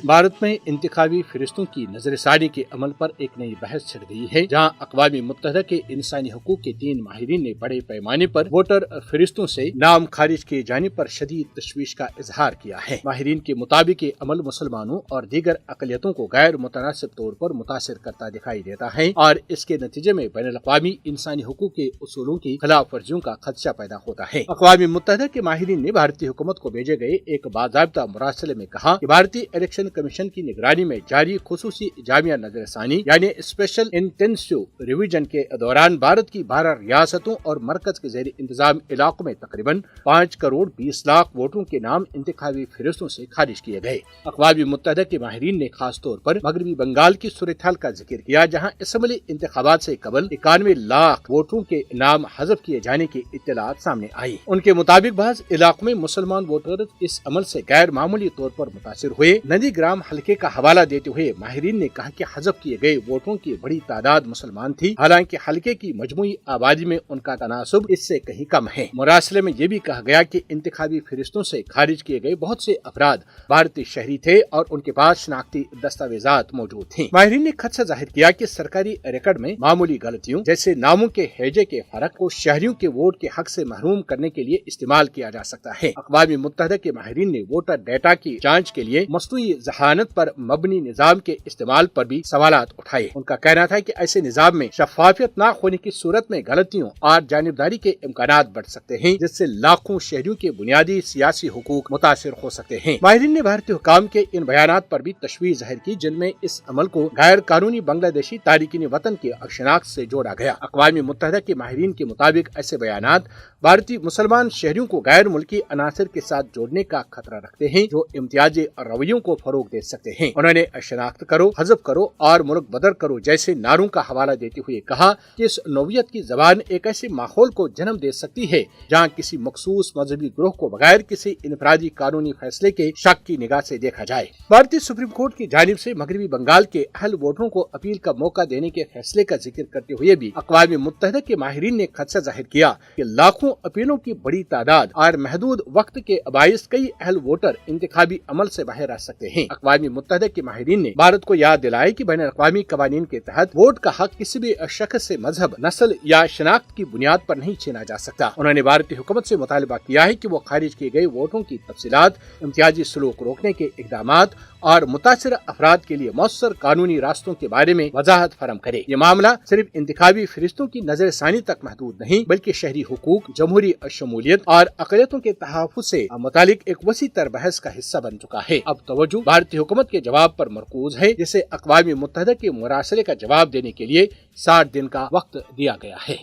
भारत में इंतखाबी फरिश्तों की नजर ثانی के अमल पर एक नई बहस छिड़ गई है, जहां अक़वाम मुत्तहिदा के इंसानी हुकूक के 3 माहिरीन ने बड़े पैमाने पर वोटर फरिश्तों से नाम खारिज किए जाने पर शदीद तशवीश का इजहार किया है। माहिरीन के मुताबिक ये अमल मुसलमानों और दीगर अक़लियतों को गैर मुतनासिब तौर पर मुतासिर करता दिखाई देता है और इसके नतीजे में बैनुल अक़वामी इंसानी हुकूक के उसूलों की खिलाफ वर्जियों का खदशा पैदा होता है। अक़वाम मुत्तहिदा के माहिरीन ने भारतीय हुकूमत को भेजे गए एक बाज़ाब्ता मुरासले में कहा कि भारतीय इलेक्शन कमीशन की निगरानी में जारी खुसूसी जामिया नजरसानी यानी स्पेशल इंटेंसिव रिवीजन के दौरान भारत की 12 रियासतों और मरकज के ज़ेर इंतजाम इलाकों में तकरीबन 5 करोड़ 20 लाख वोटरों के नाम इंतखाबी फरिश्तों से खारिज किए गए। अक़वाम मुत्तहिदा के माहिरीन ने खास तौर पर मगरबी बंगाल की सूरत-ए-हाल का जिक्र किया, जहाँ असम्बली इंतखाबात से कबल 91 लाख वोटरों के नाम हज़फ किए जाने की इत्तलात सामने आई। उनके मुताबिक बाज़ इलाकों में मुसलमान वोटर इस अमल से गैर मामूली तौर पर मुतासिर हुए। नंदीग्राम हल्के का हवाला देते हुए माहिरीन ने कहा कि हज़फ किए गए वोटरों की बड़ी तादाद मुसलमान थी, हालांकि हल्के की मजमूई आबादी में उनका तनासुब इससे कहीं कम है। मुरासले में ये भी कहा गया कि इंतखाबी फरिश्तों से खारिज किए गए बहुत से अफराद भारतीय शहरी थे और उनके पास शनाख्ती दस्तावेजात मौजूद थी। माहिरीन ने खदशा जाहिर किया कि सरकारी रिकॉर्ड में मामूली गलतियों जैसे नामों के हैजे के फर्क को शहरियों के वोट के हक से महरूम करने के लिए इस्तेमाल किया जा सकता है। अक़वाम मुत्तहिदा के माहिरीन ने वोटर डेटा की जांच के लिए मसनूई ज़हानत पर मबनी निज़ाम के इस्तेमाल पर भी सवालात उठाए। उनका कहना था कि ऐसे निज़ाम में शफाफियत न होने की सूरत में गलतियों और जानिबदारी के इम्कानात बढ़ सकते हैं, जिससे लाखों शहरियों के बुनियादी सियासी हुकूक मुतासिर हो सकते हैं। माहिरीन ने भारतीय हुकाम के इन बयानात पर भी तशवीश जाहिर की, जिनमें इस अमल को गैर कानूनी बांग्लादेशी तारिकीन वतन के शनाख्त से जोड़ा गया। अक़वाम मुत्तहिदा के माहिरीन के मुताबिक ऐसे बयानात भारतीय मुसलमान शहरियों को गैर मुल्की अनासर के साथ जोड़ने का खतरा रखते हैं, जो इम्तियाजी रवैयों को फरोग दे सकते हैं। उन्होंने शनाख्त करो, हज़फ करो और मुल्क बदर करो जैसे नारों का हवाला देते हुए कहा कि इस नौयत की जबान एक ऐसे माहौल को जन्म दे सकती है जहाँ किसी मखसूस मजहबी ग्रोह को बगैर किसी इनफरादी कानूनी फैसले के शक की निगाह से देखा जाए। भारतीय सुप्रीम कोर्ट की जानिब से मगरबी बंगाल के अहल वोटरों को अपील का मौका देने के फैसले का जिक्र करते हुए भी अक़वाम मुत्तहिदा के माहिरीन ने खदशा जाहिर किया कि लाखों अपीलों की बड़ी तादाद और महदूद वक्त के बाइस कई अहल वोटर इंतखाबी अमल से बाहर आ सकते हैं। अक़वाम मुत्तहिदा के माहिरीन ने भारत को याद दिलाया कि बैनुल अक़वामी कवानीन के तहत वोट का हक किसी भी शख्स से मजहब, नस्ल या शनाख्त की बुनियाद पर नहीं छीना जा सकता। उन्होंने भारतीय हुकूमत से मुतालबा किया है कि वो खारिज किए गए वोटों की तफसीलात, इम्तियाजी सलूक रोकने के इक़दामात और मुतासिर अफराद के लिए मौसर कानूनी रास्तों के बारे में वजाहत फराहम करे। ये मामला सिर्फ इंतखाबी फरिश्तों की नजरसानी तक महदूद नहीं, बल्कि शहरी हुकूक, जमहूरी शमूलियत और अक़लियतों के तहफ़्फ़ुज़ से मुतालिक एक वसी तर बहस का हिस्सा बन चुका है। अब तवज्जो भारतीय हुकूमत के जवाब पर मरकूज है, जिसे अक़वाम मुत्तहिदा के मुरासले का जवाब देने के लिए 60 दिन का वक्त दिया गया है।